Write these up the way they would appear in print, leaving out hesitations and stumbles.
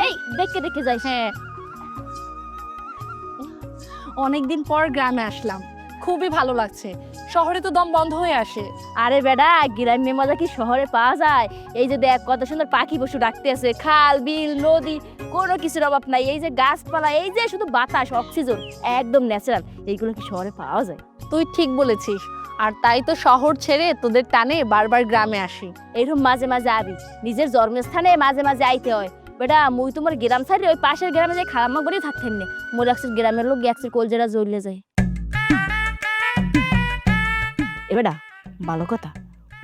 এই দেখে দেখে যাই। হ্যাঁ, অনেকদিন পর গ্রামে আসলাম, খুবই ভালো লাগছে। শহরে তো দম বন্ধ হয়ে আসে। আরে বেডা, গ্রাম্য মজা কি শহরে পাওয়া যায়? এই যে দেখ কত সুন্দর পাখি পশু ডাকতে আছে, খাল বিল নদী, কোনো কিছুর অভাব নাই। এই যে গাছপালা, এই যে শুধু বাতাস অক্সিজেন, একদম ন্যাচারাল। এইগুলো কি শহরে পাওয়া যায়? তুই ঠিক বলেছিস, আর তাই তো শহর ছেড়ে তোদের টানে বারবার গ্রামে আসি। এরকম মাঝে মাঝে আবি, নিজের জন্মস্থানে মাঝে মাঝে আইতে হয়। বেটা মুই তোমার গ্রাম সাইডে ওই পাশের গ্রামে যে খারাপ করে থাকতেন না, মোর একসের গ্রামের লোক একসের কলজেরা জ্বলে যায়। এবেটা ভালো কথা,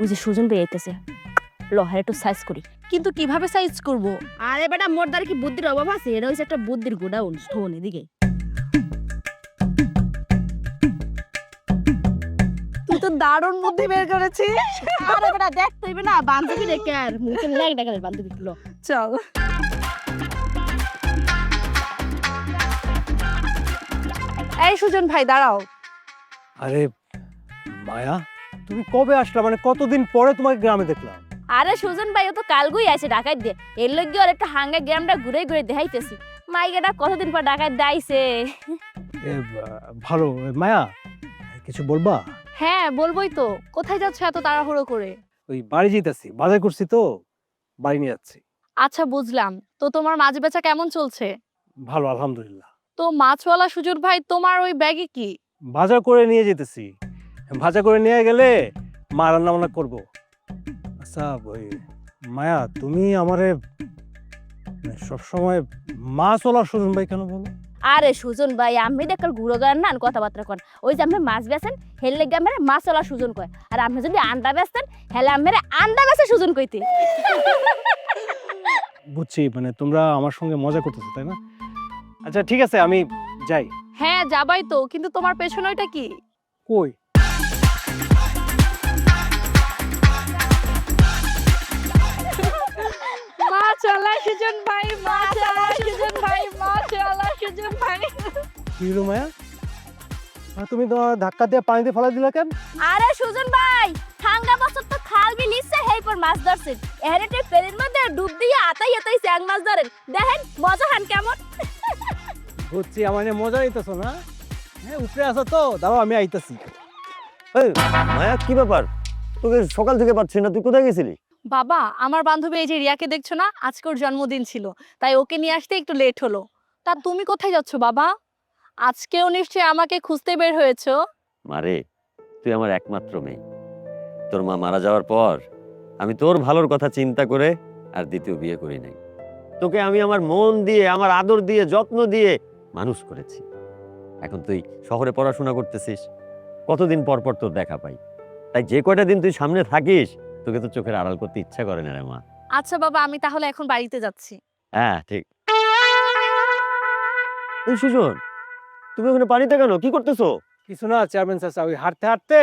ওই যে সুজন পেয়ে আইতেছে, লহার একটু সাইজ করি। কিন্তু কিভাবে সাইজ করব? আরে বেটা মোর দ্বারা কি বুদ্ধির অভাব আছে? এটা হচ্ছে একটা বুদ্ধির গোডাউন। শোন এদিকে, তুই তো দারুণ বুদ্ধি বের করেছিস। আরে বেটা দেখ তুইবে না বান্ধবী রেখে আর মুখে লেগ দেখালে বান্ধবী গুলো। চল। এই সুজন ভাই দাঁড়াও। আরে মায়া, তুমি কবে আসলা? মানে কতদিন পরে তোমাকে গ্রামে দেখলাম। আরে সুজন ভাই ও তো কালগুই আছে ঢাকায় দিয়ে, এর লগে আর একটা হাঙ্গা গ্রামটা ঘুরে ঘুরে দেখাইতেছি। মাইকেটা কতদিন পর ঢাকায় দাইছে। ভালো। মায়া, কিছু বলবা? হ্যাঁ বলবোই তো, কোথায় যাচ্ছ এত তাড়াহুড়ো করে? ওই বাড়ি যেতেছি, বাজার করছি তো, বাড়ি নিয়ে যাচ্ছি। আচ্ছা বুঝলাম, তো তোমার মাছ বেচা কেমন চলছে? ভালো, আলহামদুলিল্লাহ। তো মাছওয়ালা সুজন ভাই, তোমার ওই ব্যাগে কি? বাজার করে নিয়ে যেতেছি। বাজার করে নিয়ে গেলে মা রান্না বান্না করবো। আচ্ছা ওই মায়া, তুমি আমারে সবসময় মাছ ওলা সুজন ভাই কেন বলো? আরে সুজন ভাই আমি দেখার ঘুরো গান না কথাবার্তা কন। ওই যে আপনি মাছ বেচেন হেল লেগে আমার মাছওয়ালা সুজন কয়, আর আপনি যদি আন্ডা বেচতেন হেলে আমার আন্ডা বেচে সুজন কইতে। বুঝছি, মানে তোমরা আমার সঙ্গে মজা করতেছো তাই না? আচ্ছা ঠিক আছে, আমি যাই। হ্যাঁ যাবাই তো, কিন্তু তোমার পেছনে ওইটা কি? কই? মাছওয়ালা সুজন ভাই, মাছওয়ালা সুজন ভাই, মাছওয়ালা সুজন ভাই। কি হলো মায়া? তুমি তো ধাক্কা দিয়ে পানিতে ফেলা দিলা কেন? আরে সুজন ভাই, ঠাঙ্গা বছর তো খাল বিল ইচ্ছে হেই পর মাছ ধরছেন, এহারেটে পেরের মধ্যে ডুব দিয়ে আতাই আতাই চ্যাং মাছ ধরেন। দেখেন মজা হান কেমন। বুঝছি, আমার নিয়ে মজা নিতেছো না? হ্যাঁ, উপরে আছো তো, দাঁড়াও আমি আইতাছি। এই মায়া, কি ব্যাপার? তোকে সকাল থেকে পাচ্ছি না, তুই কোথায় গেছিলি? বাবা, আমার বান্ধবী এই যে রিয়াকে দেখছো না, আজকে ওর জন্মদিন ছিল, তাই ওকে নিয়ে আসতে একটু লেট হলো। তা তুমি কোথায় যাচ্ছ বাবা? আজকেও নিশ্চয়ই আমাকে খুঁজতে বের হয়েছো। মারে, তুই আমার একমাত্র মেয়ে। তোর মা মারা যাওয়ার পর আমি তোর ভালোর কথা চিন্তা করে আর দ্বিতীয় বিয়ে করি নাই। তোকে আমি আমার মন দিয়ে, আমার আদর দিয়ে, যত্ন দিয়ে মানুষ করেছি। এখন তুই শহরে পড়াশোনা করতেছিস, কতদিন পর পর তোর দেখা পাই। তাই যে কয়টা দিন তুই সামনে থাকিস, তোকে তো চোখের আড়াল করতে ইচ্ছা করে না রে মা। আচ্ছা বাবা, আমি তাহলে এখন বাড়িতে যাচ্ছি। হ্যাঁ ঠিক। এই সুজন, তুমি ওখানে পানিতে কেন? কি করতেছো? কিছু না চেয়ারম্যান চাচা, ওই হাঁটতে হাঁটতে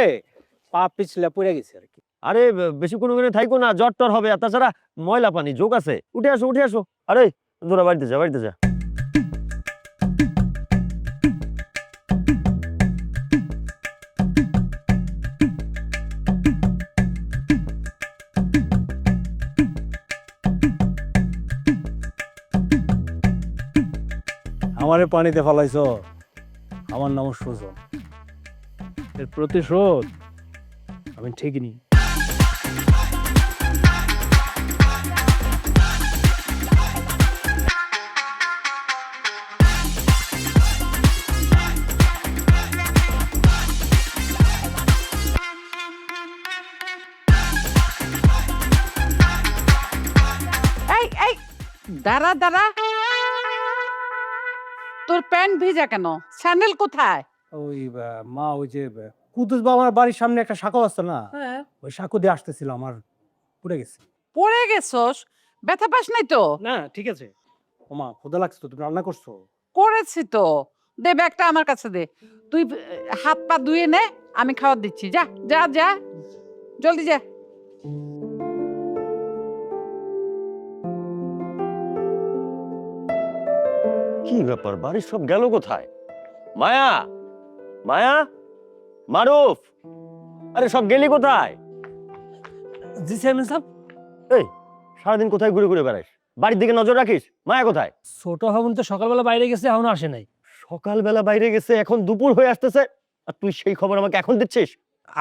পা পিছলে পড়ে গেছে আর কি। আরে বেশিক্ষণ ওখানে থাইকো না, জ্বর টর হবে। আর তাছাড়া ময়লা পানি, যোগ আছে। উঠে আসো, উঠে আসো। আরে তোরা বাড়িতে যা, বাড়িতে যা। আমারে পানিতে ফেলাইছো, আমার নাম সুজন। এর প্রতিশোধ আমি ঠিকই নিই। এই এই দাঁড়া দাঁড়া, তোর প্যান্ট ভিজা কেন? স্যান্ডেল কোথায়? ওই মা, ওই যে কুদ্দুস বাবার বাড়ির সামনে একটা সাঁকো আছে না, হ্যাঁ, ওই সাঁকো দিয়ে আসতেছিল, আমার পড়ে গেছে। পড়ে গেছস? ব্যথা পাস নাই তো? না ঠিক আছে। ও মা, ক্ষুধা লাগছে তো, তুমি রান্না করছো? করেছি তো। দে ব্যাগটা আমার কাছে দে। তুই হাত পা ধুয়ে নে, আমি খাবার দিচ্ছি। যা যা যা, জলদি যা। কি ব্যাপার, বাড়ির সব গেল কোথায়? মায়া, মায়া, মারুফ, আরে সব গেলি কোথায়? জি চেয়ারম্যান সাহেব। এই সারাদিন কোথায় ঘুরে ঘুরে বেড়াস? বাড়ির দিকে নজর রাখিস। মায়া কোথায়? ছোট হবন তো সকালবেলা বাইরে গেছে, এখনো আসে নাই। সকালবেলা বাইরে গেছে, এখন দুপুর হয়ে আসতেছে, আর তুই সেই খবর আমাকে এখন দিচ্ছিস?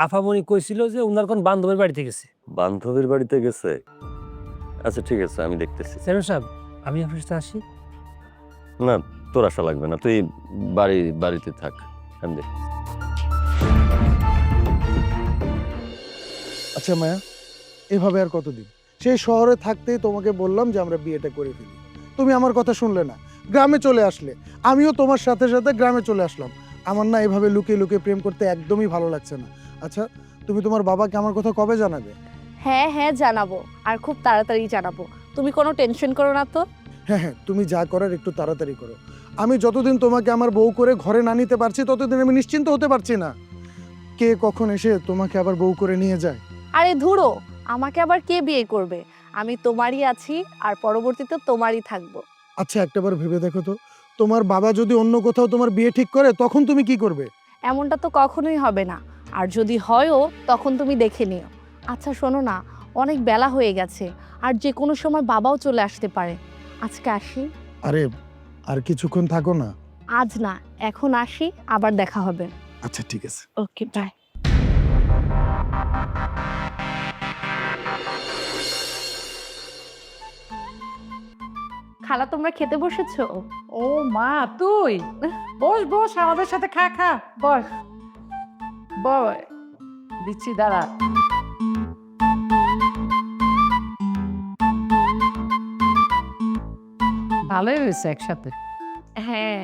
আফামনি কইছিল যে উনার কোন বান্ধবের বাড়িতে গেছে। বান্ধবীর বাড়িতে গেছে? আচ্ছা ঠিক আছে, আমি দেখতেছি। চেয়ারম্যান সাহেব, আমি আপনার সাথে আসি? না, তোর আশা লাগবে না, তুই বাড়িতে থাক, আমি দেখতেছি। আচ্ছা মায়া, এভাবে আর কতদিন? সেই শহরে থাকতেই তোমাকে বললাম যে আমরা বিয়েটা করে ফেলি, তুমি আমার কথা শুনলে না, গ্রামে চলে আসলে। আমিও তোমার সাথে সাথে গ্রামে চলে আসলাম। আমার না এভাবে লুকিয়ে লুকিয়ে প্রেম করতে একদমই ভালো লাগছে না। আচ্ছা, তুমি তোমার বাবাকে আমার কথা কবে জানাবে? হ্যাঁ হ্যাঁ জানাবো, আর খুব তাড়াতাড়ি জানাবো। তুমি কোনো টেনশন করো না তো। হ্যাঁ হ্যাঁ, তুমি যা করার একটু তাড়াতাড়ি করো। আমি যতদিন তোমাকে আমার বউ করে ঘরে না নিতে পারছি ততদিন আমি নিশ্চিন্ত হতে পারছি না। কে কখন এসে তোমাকে আবার বউ করে নিয়ে যায়। আরে ধুরো, আমাকে আবার কে বিয়ে করবে? আমি তোমারই আছি, আর পরবর্তীতে তোমারই থাকবো। আচ্ছা, একটাবার ভেবে দেখো তো, তোমার বাবা যদি অন্য কোথাও তোমার বিয়ে ঠিক করে তখন তুমি কি করবে? এমনটা তো কখনোই হবে না, আর যদি হয়ও তখন তুমি দেখে নিও। আচ্ছা শোনো না, অনেক বেলা হয়ে গেছে, আর যে কোনো সময় বাবাও চলে আসতে পারে। আজকে আসি। আরে আর কিছুক্ষণ থাকো না। আজ না, এখন আসি, আবার দেখা হবে। আচ্ছা ঠিক আছে। Okay bye. খালা, তোমরা খেতে বসেছো? ও মা, তুই বস বস, আমাদের সাথে খা খা, বস বস, দিচ্ছি, দাঁড়া। ভালোই হয়েছে একসাথে। হ্যাঁ।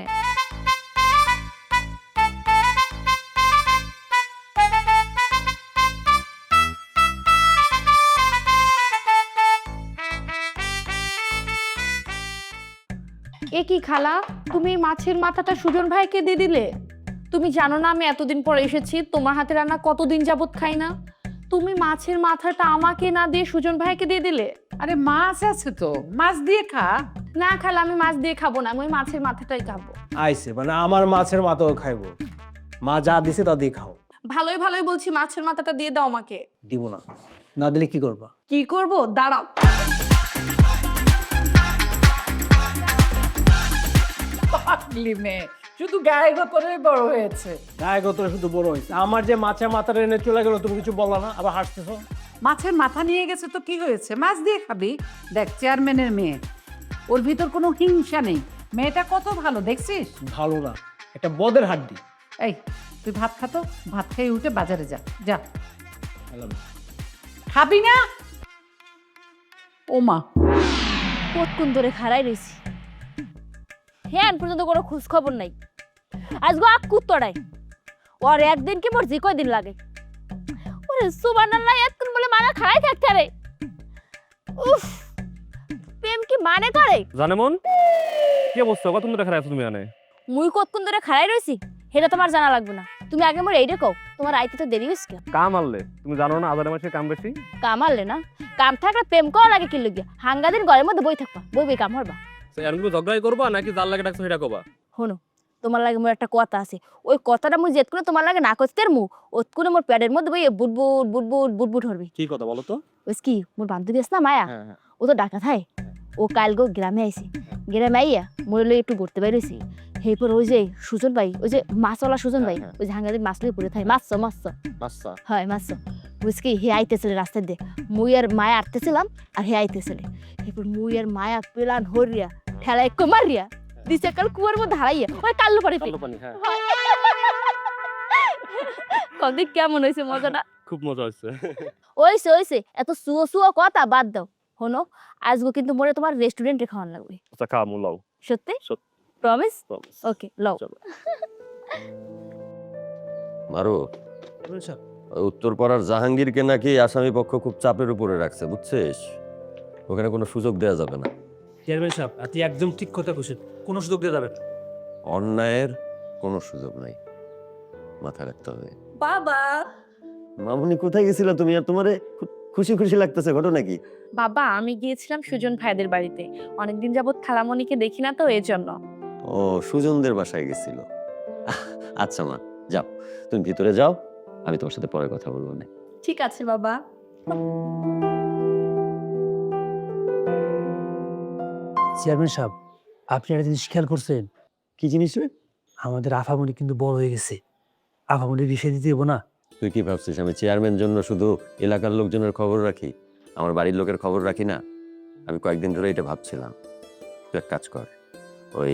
এ কি খালা, তুমি এই মাছের মাথাটা সুজন ভাইকে দিয়ে দিলে? তুমি জানো না আমি এতদিন পর এসেছি, তোমার হাতে রান্না কতদিন যাবত খাই না। তুমি মাছের মাথাটা আমাকে না দিয়ে সুজন ভাইকে দিয়ে দিলে। আরে মাছ আছে তো, মাছ দিয়ে খা। না খালা, আমি মাছ দিয়ে খাবো না, আমি ওই মাছের মাথাটাই খাবো। আইছে মানে আমার মাছের মাথাও খাইবো। মা যা দিছে তা দিয়ে খাও। ভালোই ভালোই বলছি, মাছের মাথাটা দিয়ে দাও আমাকে। দিব না, না দিলে কি করবা? কি করব, দাঁড়াও। পাগলি মেয়ে, শুধু গায়ে গোপরে বড় হয়েছে। গায়ে গতরে শুধু বড় হয়েছে। আমার যে মাছের মাথাটা এনে চলে গেল, তুমি কিছু বললা না, আবার হাসতেছো। মাছের মাথা নিয়ে গেছে তো কি হয়েছে, মাছ দিয়ে খাবি। দেখ, চেয়ারম্যানের মেয়ে, ওর ভিতর কোনো হিংসা নেই। মেয়েটা কত ভালো দেখছিস। ভালো না, একটা বদের হাড্ডি। এই, তুই ভাত খা তো, ভাত খেয়ে উঠে বাজারে যা যা। খাবি না? ও মা, কতক্ষণ ধরে খাড়াই রয়েছি, হ্যাঁ পর্যন্ত কোনো খোঁজ খবর নাই। আজগো আকুত তড়াই ওর একদিন কি মোর যে কয়দিন লাগে। ওরে সুবহানাল্লাহ, এতক্ষণ বলে মানা খাড়াই থাকতে রে। উফ, প্রেম কি মানে করে? জানে মন কি অবস্থা, কত তুমি দেখা তুমি আনে? মুই কতক্ষণ ধরে খাড়াই রয়েছি সেটা তোমার জানা লাগবে না। তুমি আগে মোর এইটা কও, তোমার আইতে তো দেরি হইছে। কাম আনলে তুমি জানো না আজারে মাসে কাম বেশি। কাম আনলে না, কাম থাকলে প্রেম করা লাগে কি লাগে? হাঙ্গা দিন ঘরের মধ্যে বই থাকবা, বই বই কাম হরবা। এখন তুমি ঝগড়াই করবা নাকি যার লাগে ডাকছো সেটা কবা? শোনো, তোমার লাগে মোর একটা কথা আছে, ওই কথাটা মুই যেতকুনে তোমার লাগে না করতে মু ওতকুনে মোর পেটের মধ্যে বই বুটবুট বুটবুট বুটবুট হরবি। কি কথা বলো তো? ওই কি মোর বান্ধবী আছে না মায়া, হ্যাঁ ও তো ডাকা থাই। ও কাল গো গ্রামে আইছে, গ্রামে আইয়া মোর লই একটু ঘুরতে বাইরেছি। এরপর ওই যে সুজন ভাই, ওই যে মাছওয়ালা সুজন ভাই, ওই যে হাঙ্গাদিন মাছ লই পড়ে থাই, মাছ মাছ আচ্ছা হয় মাছ। বুঝকি হে আইতেছিল রাস্তায় দিয়ে, মুই আর মায়া আটতেছিলাম আর হে আইতেছিল। এরপর মুই আর মায়া পেলান হরিয়া ঠেলা একটু মারিয়া দিছে কাল কুয়ার মধ্যে হারাইয়া ওই কাল্লু পাড়ি কালো পানি, হ্যাঁ কদিক কেমন হয়েছে মজাটা? খুব মজা হচ্ছে। ওইছে ওইছে, এত সুয়ো সুয়ো কথা বাদ দাও। শোনো, আজগো কিন্তু মোরে তোমার রেস্টুরেন্টে খাওয়ান লাগবে। আচ্ছা খা মুলাও। সত্যি? সত্যি। প্রমিস? Promise. ওকে লও। চলো। মারো, উত্তরপাড়ার জাহাঙ্গীরকে নাকি আসামি পক্ষ খুব চাপের উপরে রাখছে, বুঝছিস? ওখানে কোনো সুযোগ দেওয়া যাবে না। চেয়ারম্যান সাহেব, আপনি একদম ঠিক কথা কইছেন, কোনো সুযোগ দিয়ে যাবেন। অন্যায়ের কোনো সুযোগ নাই, মাথায় রাখতে হবে। বাবা, মামুনি কোথায় গেছিলা তুমি? আর তোমারে খুশি খুশি লাগতেছে, ঘটনা কি? বাবা আমি গিয়েছিলাম সুজন ভাইদের বাড়িতে, অনেকদিন যাবত খালামণিকে দেখি না তো এই জন্য। ও, সুজনদের বাসায় গেছিল। আচ্ছা মা, যাও তুমি ভিতরে যাও, আমি তোমার সাথে পরে কথা বলবো না। ঠিক আছে বাবা। চেয়ারম্যান সাহেব, আপনি একটা জিনিস খেয়াল করছেন? কি জিনিস রে? আমাদের আফামনি কিন্তু বড় হয়ে গেছে। আফামনি বিষয় দিতে দেবো না। তুই কি ভাবছিস আমি চেয়ারম্যান জন্য শুধু এলাকার লোকজনের খবর রাখি, আমার বাড়ির লোকের খবর রাখি না? আমি কয়েকদিন ধরে এটা ভাবছিলাম। তুই এক কাজ কর, ওই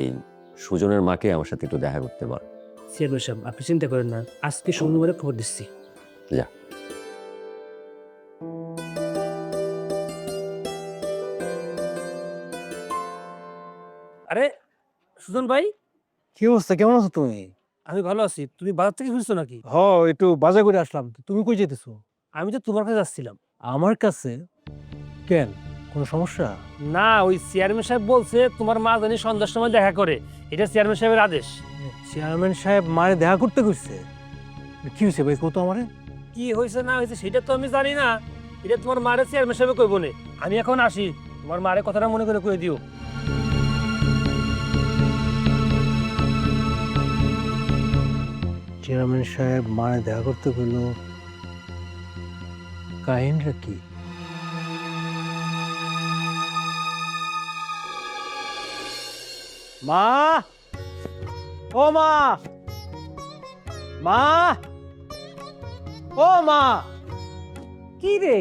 সুজনের মাকে আমার সাথে একটু দেখা করতে বল। চেয়ারম্যান সাহেব, আপনি চিন্তা করেন না, আজকে সোমবারে খবর দিচ্ছি। যা। আরে সুজন ভাই, কি অবস্থা, কেমন আছো তুমি? আমি ভালো আছি। তুমি বাজার থেকে ফিরছো নাকি? হ, একটু বাজার করে আসলাম। তুমি কই যেতেছো? আমি তো তোমার কাছে যাচ্ছিলাম। আমার কাছে? কেন, কোনো সমস্যা? না, ওই চেয়ারম্যান সাহেব বলছে তোমার মা জানি সন্ধ্যার সময় দেখা করে, এটা চেয়ারম্যান সাহেবের আদেশ। চেয়ারম্যান সাহেব মারে দেখা করতে কইছে? কি হয়েছে ভাই, কত আমারে? কি হয়েছে না হয়েছে সেটা তো আমি জানি না, এটা তোমার মারে চেয়ারম্যান সাহেব কইব না। আমি এখন আসি, তোমার মারে কথাটা মনে করে কয়ে দিও। চেয়ারম্যান সাহেব মারে দেখা করতে কইলো, কাহিনীটা কি? মা, ও মা, মা, ও মা। কি রে,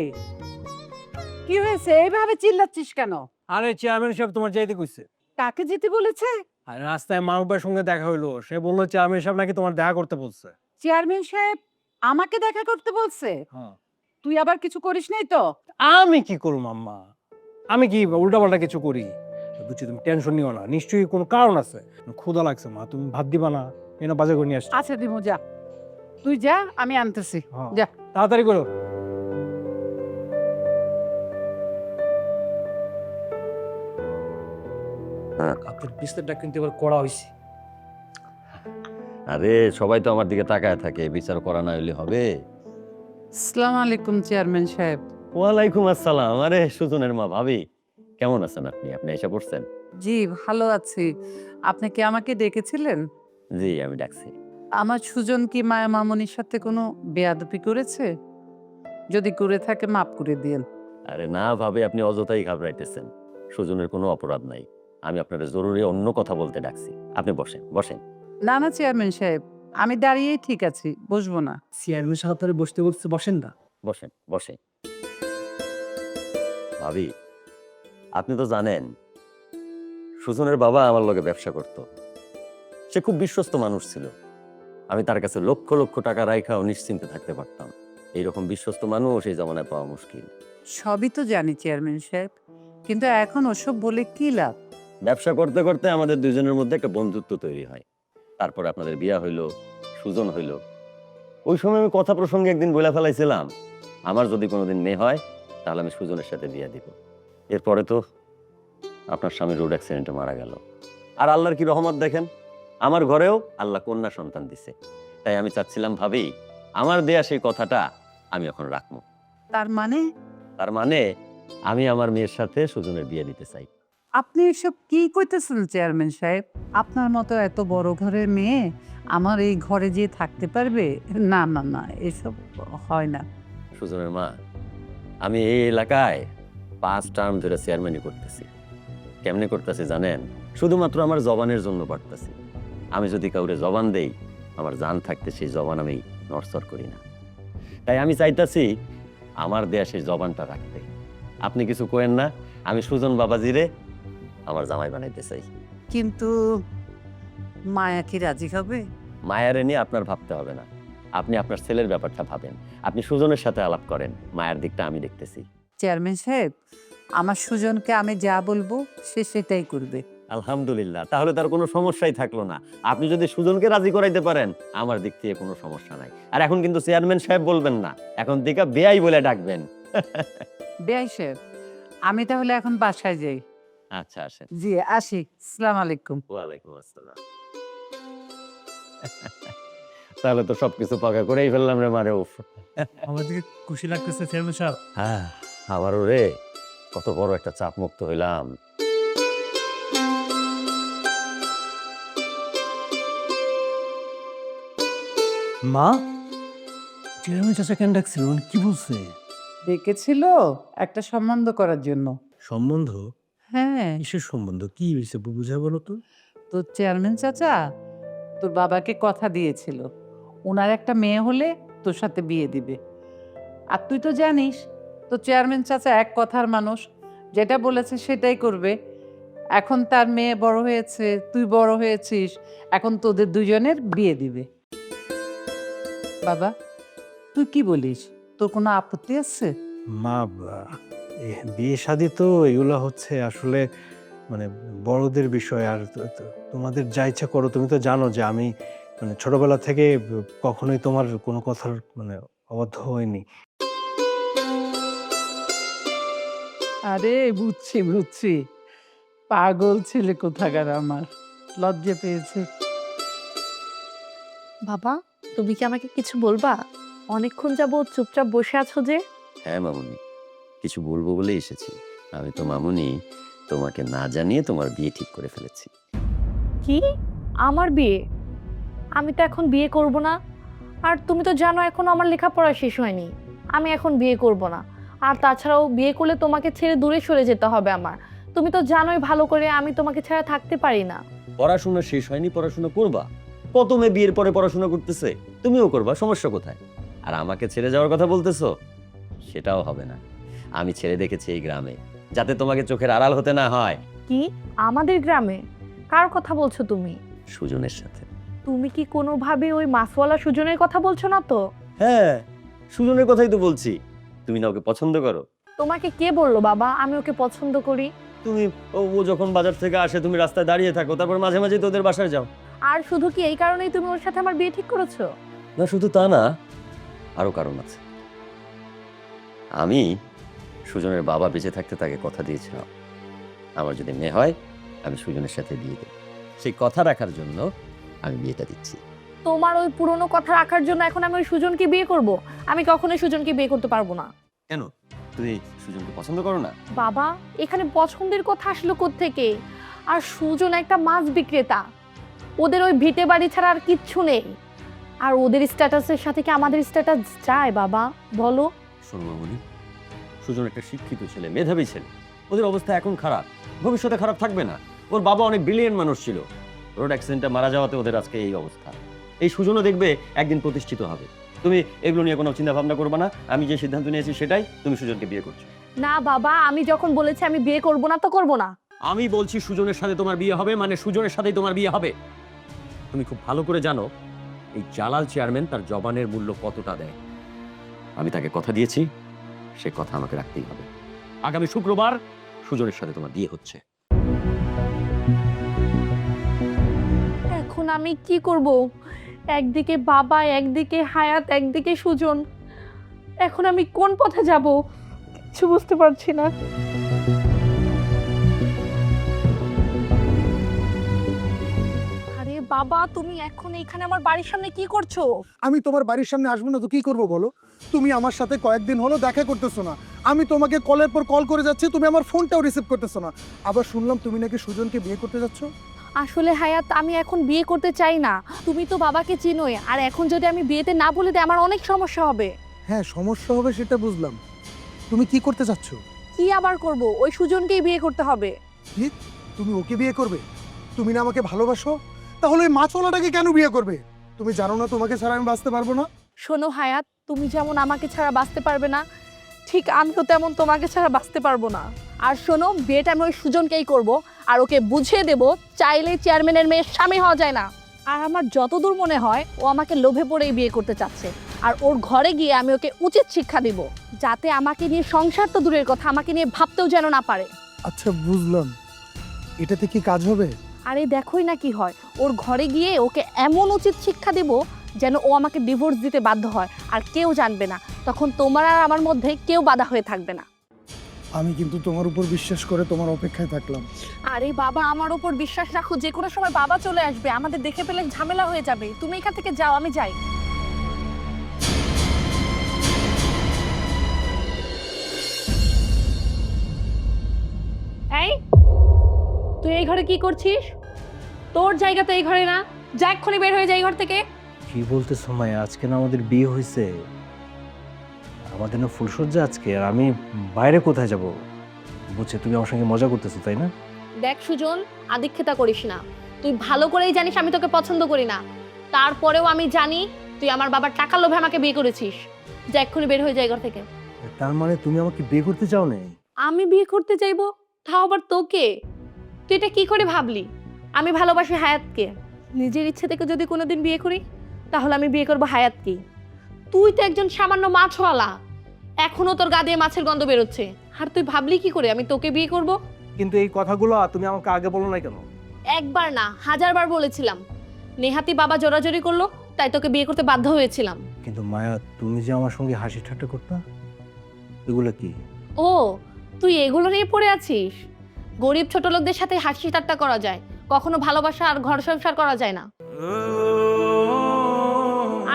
কি হয়েছে? এইভাবে চিল্লাচ্ছিস কেন? আরে চেয়ারম্যান সাহেব তোমার যাইতে কইছে। কাকে যেতে বলেছে? আর রাস্তায় মাহবুবের সঙ্গে দেখা হইলো, সে বললো চেয়ারম্যান সাহেব নাকি তোমার দেখা করতে বলছে। চেয়ারম্যান সাহেব আমাকে দেখা করতে বলছে? হ্যাঁ। তুই আবার কিছু করিস নাই তো? আমি কি করুম আম্মা, আমি কি উল্টাপাল্টা কিছু করি? বুঝছি, তুমি টেনশন নিও না, নিশ্চয়ই কোনো কারণ আছে। ক্ষুধা লাগছে মা, তুমি ভাত দিবা না? এনে বাজার করে নিয়ে আসছি। আচ্ছা দিমু, যা তুই যা, আমি আনতেছি। হ্যাঁ, যা। তাড়াতাড়ি করো। আপনার বিস্তারটা কিন্তু এবার করা হয়েছে। আরে সবাই তো আমার দিকে তাকায় থাকে, বিচার করা না হলে হবে? আসসালামু আলাইকুম চেয়ারম্যান সাহেব। ওয়ালাইকুম আসসালাম। আরে সুজনের মা, ভাবি কেমন আছেন আপনি? আপনি এসে পড়ছেন? জি ভালো আছি। আপনি কি আমাকে ডেকেছিলেন? জি, আমি ডাকছি। আমার সুজন কি মায়া মামনির সাথে কোনো বেয়াদবি করেছে? যদি করে থাকে মাফ করে দিয়েন। আরে না ভাবি, আপনি অযথাই ঘাবড়াইতেছেন। সুজনের কোনো অপরাধ নাই। আমি আপনার জরুরি অন্য কথা বলতে ডাকছি। আপনি বসেন বসেন। না না চেয়ারম্যান সাহেব, আমি দাঁড়িয়েই ঠিক আছি, বসবো না। চেয়ারম্যান সাহেব তাহলে বসতে বলছে, বসেন না। বসেন বসেন। ভাবি, আপনি তো জানেন সুজনের বাবা আমার লগে ব্যবসা করত। সে খুব বিশ্বস্ত মানুষ ছিল। আমি তার কাছে লক্ষ লক্ষ টাকা রাইখাও নিশ্চিন্তে থাকতে পারতাম। এইরকম বিশ্বস্ত মানুষ এই জমানায় পাওয়া মুশকিল। সবই তো জানি চেয়ারম্যান সাহেব, কিন্তু এখন ওসব বলে কি লাভ? ব্যবসা করতে করতে আমাদের দুজনের মধ্যে একটা বন্ধুত্ব তৈরি হয়। তারপরে আপনাদের বিয়া হইলো, সুজন হইলো। ওই সময় আমি কথা প্রসঙ্গে একদিন বলে ফেলাইছিলাম, আমার যদি কোনোদিন মেয়ে হয় তাহলে আমি সুজনের সাথে বিয়া দিব। এরপরে তো আপনার স্বামী রোড অ্যাক্সিডেন্টে মারা গেল। আর আল্লাহর কি রহমত দেখেন, আমার ঘরেও আল্লাহ কন্যা সন্তান দিছে। তাই আমি চাচ্ছিলাম ভাবি, আমার দেয়া সেই কথাটা আমি এখন রাখবো। তার মানে তার মানে আমি আমার মেয়ের সাথে সুজনের বিয়ে দিতে চাই। আপনি এসব কি কইতেছেন চেয়ারম্যান সাহেব? আপনার মতো এত বড় ঘরের মেয়ে আমার এই ঘরে যেয়ে থাকতে পারবে? না না না, এসব হয় না। সুজনের মা, আমি এই এলাকায় 5 টার্ম ধরে চেয়ারম্যানই করতেছি। কেমনে করতেছি জানেন? শুধুমাত্র আমার জবানের জন্য পারতেছি। আমি যদি কাউরে জবান দেই, আমার জান থাকতে সেই জবান আমি নড়চড় করি না। তাই আমি চাইতাছি আমার দেয়া সেই জবানটা রাখতে। আপনি কিছু কোয়েন না, আমি সুজন বাবাজিরে আমার জামাই বানাইতে চাই। কিন্তু মায়া কি রাজি হবে? মায়ারে নিয়ে আপনার ভাবতে হবে না, আপনি আপনার ছেলের ব্যাপারটা ভাবেন। আপনি সুজনের সাথে আলাপ করেন, মায়ের দিকটা আমি দেখতেছি। চেয়ারম্যান সাহেব, আমার সুজনকে আমি যা বলবো সে সেটাই করবে। আলহামদুলিল্লাহ, তাহলে তার কোনো সমস্যাই থাকলো না। আপনি যদি সুজনকে রাজি করাইতে পারেন, আমার দিক থেকে কোনো সমস্যা নাই। আর এখন কিন্তু চেয়ারম্যান সাহেব বলবেন না, এখন থেকে বেয়াই বলে ডাকবেন। বেয়াই সাহেব, আমি তাহলে এখন বাসায় যাই। আচ্ছা, আসেন। জি আসি, আসসালামু আলাইকুম। ওয়ালাইকুম আসসালাম। তাহলে তো সবকিছু পাকা করেই ফেললাম রে মারে। উফ, আমার দিকে খুশি লাগতেছে চেয়ারম্যান সাহেব। হ্যাঁ, আবারও রে কত বড় একটা চাপ মুক্ত হইলাম। মা, চেয়ারম্যান চাচা কেন ডাকছিল, উনি কি বলছে? ডেকেছিল একটা সম্বন্ধ করার জন্য। সম্বন্ধ? হ্যাঁ, কিসের সম্বন্ধ কি হয়েছে বুঝা বলো তো? তোর চেয়ারম্যান চাচা তোর বাবাকে কথা দিয়েছিল ওনার একটা মেয়ে হলে তোর সাথে বিয়ে দিবে। আর তুই তো জানিস তোর চেয়ারম্যান চাচা এক কথার মানুষ, যেটা বলেছে সেটাই করবে। এখন তার মেয়ে বড় হয়েছে, তুই বড় হয়েছিস, এখন তোদের দুজনের বিয়ে দিবে। বাবা তুই কি বলিস, তোর কোনো আপত্তি আছে? মা বিয়ে শাদী তো এগুলো হচ্ছে আসলে মানে বড়দের বিষয়। আর তোমাদের যা ইচ্ছা করো। তুমি তো জানো যে আমি মানে ছোটবেলা থেকে কখনোই তোমার কোনো কথার মানে অবাধ্য হইনি। আরে বুঝছি বুঝছি, পাগল ছেলে কোথাকার আমার, লজ্জা পেয়েছে। বাবা, তুমি কি আমাকে কিছু বলবা? অনেকক্ষণ যাবত চুপচাপ বসে আছো যে। হ্যাঁ মামুনি, কিছু বলবো বলে এসেছি। আমি তো মামুনি তোমাকে না জানিয়ে তোমার বিয়ে ঠিক করে ফেলেছি। কি? আমার বিয়ে? আমি তো এখন বিয়ে করব না। আর তুমি তো জানো এখন আমার লেখাপড়া শেষ হয়নি, আমি এখন বিয়ে করব না। আর তাছাড়াও বিয়ে করলে তোমাকে ছেড়ে দূরে সরে যেতে হবে আমার। তুমি তো জানোই ভালো করে আমি তোমাকে ছাড়া থাকতে পারি না। পড়াশোনা শেষ হয়নি, পড়াশোনা করবা। কত মেয়ে বিয়ের পরে পড়াশোনা করতেছে, তুমিও করবা, সমস্যা কোথায়? আর আমাকে ছেড়ে যাওয়ার কথা বলতেছো, সেটাও হবে না। আমি ছেড়ে দেখেছি এই গ্রামে, যাতে তোমাকে চোখের আড়াল হতে না হয়। কি? আমাদের গ্রামে? কার কথা বলছো তুমি? সুজনের সাথে। তুমি কি কোনোভাবে ওই মাছওয়ালা সুজনের কথা বলছো না তো? হ্যাঁ, সুজনের কথাই তো বলছি। তুমি না ওকে পছন্দ করো? তোমাকে কে বললো বাবা আমি ওকে পছন্দ করি? তুমি ও যখন বাজার থেকে আসে তুমি রাস্তায় দাঁড়িয়ে থাকো, তারপর মাঝে মাঝে তোদের বাসায় যাও। আর শুধু কি এই কারণেই তুমি ওর সাথে আমার বিয়ে ঠিক করেছো? না, শুধু তা না, আরো কারণ আছে। আমি সুজনের বাবা বেঁচে থাকতে তাকে কথা দিয়েছিলাম, আমার যদি মেয়ে হয় আমি সুজনের সাথে বিয়ে দেব। সেই কথা রাখার জন্য আমি বিয়েটা দিচ্ছি। তোমার ওই পুরনো কথা রাখার জন্য এখন আমি ওই সুজনকে বিয়ে করব? আমি কখনোই সুজনকে বিয়ে করতে পারবো না। কেন? তুমি সুজনকে পছন্দ করো না? বাবা, এখানে পছন্দের কথা আসলো কোত্থেকে? আর সুজন একটা মাছ বিক্রেতা, ওদের ওই ভিটে বাড়ি ছাড়া আর কিচ্ছু নেই। আর ওদের স্ট্যাটাসের সাথে কি আমাদের স্ট্যাটাস যায় বাবা বলো? শোনো মামুনি, সুজন একটা শিক্ষিত ছেলে, মেধাবী ছেলে। ওদের অবস্থা এখন খারাপ, ভবিষ্যতে খারাপ থাকবে না। ওর বাবা অনেক ব্রিলিয়েন্ট মানুষ ছিল, রোড অ্যাক্সিডেন্টে মারা যাওয়াতে ওদের আজকে এই অবস্থা। এই সুজনও দেখবে একদিন প্রতিষ্ঠিত হবে। তুমি এগুলো নিয়ে কোনো চিন্তা ভাবনা করবে না। আমি যে সিদ্ধান্ত নিয়েছি সেটাই, তুমি সুজনকে বিয়ে করছো। না বাবা, আমি যখন বলেছি আমি বিয়ে করব না তো করব না। আমি বলছি সুজনের সাথে তোমার বিয়ে হবে, মানে সুজনের সাথেই তোমার বিয়ে হবে। তুমি খুব ভালো করে জানো এই জালাল চেয়ারম্যান তার জবানের মূল্য কতটা দেয়। আমি তাকে কথা দিয়েছি, সে কথা আমাকে রাখতেই হবে। আগামী শুক্রবার সুজনের সাথে তোমার বিয়ে হচ্ছে। এখন আমি কি করব? একদিকে বাবা, একদিকে হায়াত, একদিকে সুজন। এখন আমি কোন পথে যাব কিছু বুঝতে পারছি না। আরে বাবা, তুমি এখন এইখানে আমার বাড়ির সামনে কি করছো? আমি তোমার বাড়ির সামনে আসবো না তো কি করবো বলো? তুমি আমার সাথে কয়েকদিন হলো দেখা করতেছো না। আমি তোমাকে কলের পর কল করে যাচ্ছি, তুমি আমার ফোনটাও রিসিভ করতেছো না। আবার শুনলাম তুমি নাকি সুজনকে বিয়ে করতে যাচ্ছ। আসলে হায়াত, আমি এখন বিয়ে করতে চাই না। তুমি তো বাবাকে চিনোই, আর এখন যদি আমি বিয়েতে না বলে দিই আমার অনেক সমস্যা হবে। হ্যাঁ সমস্যা হবে সেটা বুঝলাম, তুমি কি করতে চাচ্ছ? কি আবার করব? ওই সুজনকেই বিয়ে করতে হবে। কি? তুমি ওকে বিয়ে করবে? তুমি না আমাকে ভালোবাসো? তাহলে ওই মাছওয়ালাটাকে কেন বিয়ে করবে? তুমি জানো না তোমাকে ছাড়া আমি বাঁচতে পারবো না? শোনো হায়াত, তুমি যেমন আমাকে ছাড়া বাঁচতে পারবে না, ঠিক আমিও তেমন তোমাকে ছাড়া বাঁচতে পারবো না। আর শোনো, বিয়েটা আমি ওই সুজনকেই করব, আর ওকে বুঝিয়ে দেব চাইলে চেয়ারম্যানের মেয়ের স্বামী হওয়া যায় না। আর আমার যতদূর মনে হয় ও আমাকে লোভে পড়েই বিয়ে করতে চাচ্ছে। আর ওর ঘরে গিয়ে আমি ওকে উচিত শিক্ষা দিব, যাতে আমাকে নিয়ে সংসার তো দূরের কথা, আমাকে নিয়ে ভাবতেও যেন না পারে। আচ্ছা বুঝলাম, এটাতে কি কাজ হবে? আরে দেখোই না কি হয়, ওর ঘরে গিয়ে ওকে এমন উচিত শিক্ষা দেব যেন ও আমাকে ডিভোর্স দিতে বাধ্য হয়, আর কেউ জানবে না। তখন তোমার আর আমার মধ্যে কেউ বাধা হয়ে থাকবে না। আমি কিন্তু তোমার উপর বিশ্বাস করে তোমার অপেক্ষায় থাকলাম। আরে বাবা, আমার উপর বিশ্বাস রাখো, যে কোনো সময় বাবা চলে আসবে, আমাদের দেখে পেলে ঝামেলা হয়ে যাবে। তুমি এখান থেকে যাও, আমি যাই। এই, তুই এই ঘরে কি করছিস? তোর জায়গা তো এই ঘরে না, যা এক্ষুনি বের হয়ে যাই ঘর থেকে। কি বলতেছো মায়া? আজকে না আমাদের বিয়ে হয়েছে, আমাদের না ফুলসজ্জা আজকে। আর আমি বাইরে কোথায় যাব? বুঝছি তুমি আমার সঙ্গে মজা করতেছো, তাই না? দেখ সুজন, আদিক্ষেতা করিস না। তুই ভালো করেই জানিস আমি তোকে পছন্দ করি না। তারপরেও আমি জানি তুই আমার বাবার টাকার লোভে আমাকে বিয়ে করেছিস। যা এক্ষুনি বের হয়ে যায় ঘর থেকে। তার মানে তুমি আমাকে বিয়ে করতে চাও না? আমি বিয়ে করতে চাইবো, তাও আবার তোকে? তুই এটা কি করে ভাবলি? আমি ভালোবাসি হায়াতকে। নিজের ইচ্ছে থেকে যদি কোনোদিন বিয়ে করি, তাহলে আমি বিয়ে করবো হায়াতকে। তুই তো একজন সামান্য মাছওয়ালা, এখনো তোর গা দিয়ে মাছের গন্ধ বেরোচ্ছে। আর তুই ভাবলি কি করে আমি তোকে বিয়ে করব? কিন্তু এই কথাগুলো তুমি আমাকে আগে বলো না কেন? একবার না, হাজারবার বলেছিলাম। নেহাতি বাবা জোরাজোরি করলো, তাই তোকে বিয়ে করতে বাধ্য হয়েছিলাম। কিন্তু মায়া, তুমি যে আমার সঙ্গে হাসি ঠাট্টা করতা, এগুলো কি? ও, তুই এগুলো নিয়ে পড়ে আছিস? গরিব ছোট লোকদের সাথে হাসি ঠাট্টা করা যায়, কখনো ভালোবাসা আর ঘর সংসার করা যায় না।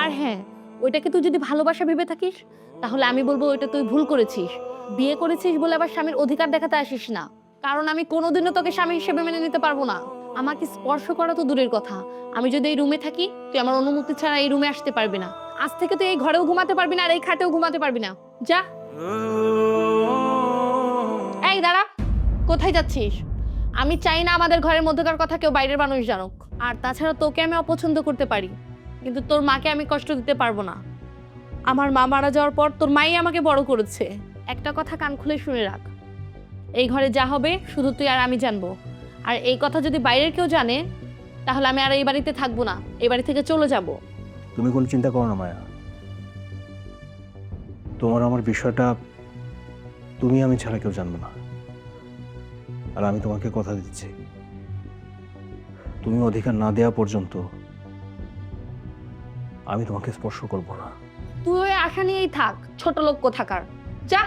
আর হ্যাঁ, ওইটাকে তুই যদি ভালোবাসা ভেবে থাকিস, তাহলে আমি বলবো ওইটা তুই ভুল করেছিস। বিয়ে করেছিস বলে আবার স্বামীর অধিকার দেখাতে আসিস না, কারণ আমি কোনোদিনও তোকে স্বামী হিসেবে মেনে নিতে পারবো না। আমাকে স্পর্শ করা তো দূরের কথা, আমি যদি এই রুমে থাকি, তুই আমার অনুমতি ছাড়া এই রুমে আসতে পারবি না। আজ থেকে তুই এই ঘরেও ঘুমাতে পারবি না, আর এই খাটেও ঘুমাতে পারবি না। যা। এই দাঁড়া, কোথায় যাচ্ছিস? আমি চাই না আমাদের ঘরের মধ্যকার কথা কেউ বাইরের মানুষ জানুক। আর তাছাড়া তোকে আমি অপছন্দ করতে পারি, কিন্তু তোর মাকে আমি কষ্ট দিতে পারবো না। আমার মা মারা যাওয়ার পর তোর মাই আমাকে বড় করেছে। একটা কথা কান খুলে শুনে রাখ, এই ঘরে যা হবে শুধু তুই আর আমি জানবো। আর এই কথা যদি বাইরের কেউ জানে, তাহলে আমি আর এই বাড়িতে থাকবো না, এই বাড়ি থেকে চলে যাব। তুমি কোনো চিন্তা করো না মায়া, তোমার আমার বিষয়টা তুমি আমি ছাড়া কেউ জানবে না। আর আমি তোমাকে কথা দিচ্ছি, তুমি অধিকার না দেওয়া পর্যন্ত আমি তোমাকে স্পর্শ করব না। তুই ওই আশা নিয়েই থাক, ছোট লোক কোথাকার। যা।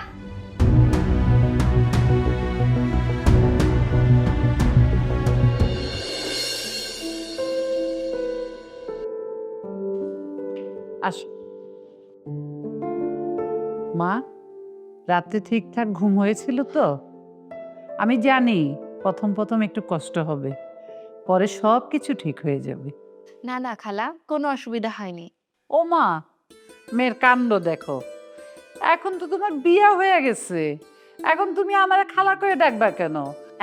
আস। মা, রাতে ঠিকঠাক ঘুম হয়েছিল তো? আমি জানি প্রথম প্রথম একটু কষ্ট হবে, পরে সব কিছু ঠিক হয়ে যাবে। না না খালা, কোনো অসুবিধা হয়নি। ও মা, মেয়ের কাণ্ড দেখো। এখন তো তোমার বিয়ে হয়ে গেছে, এখন তুমি আমার খালা করে ডাকবা কেন?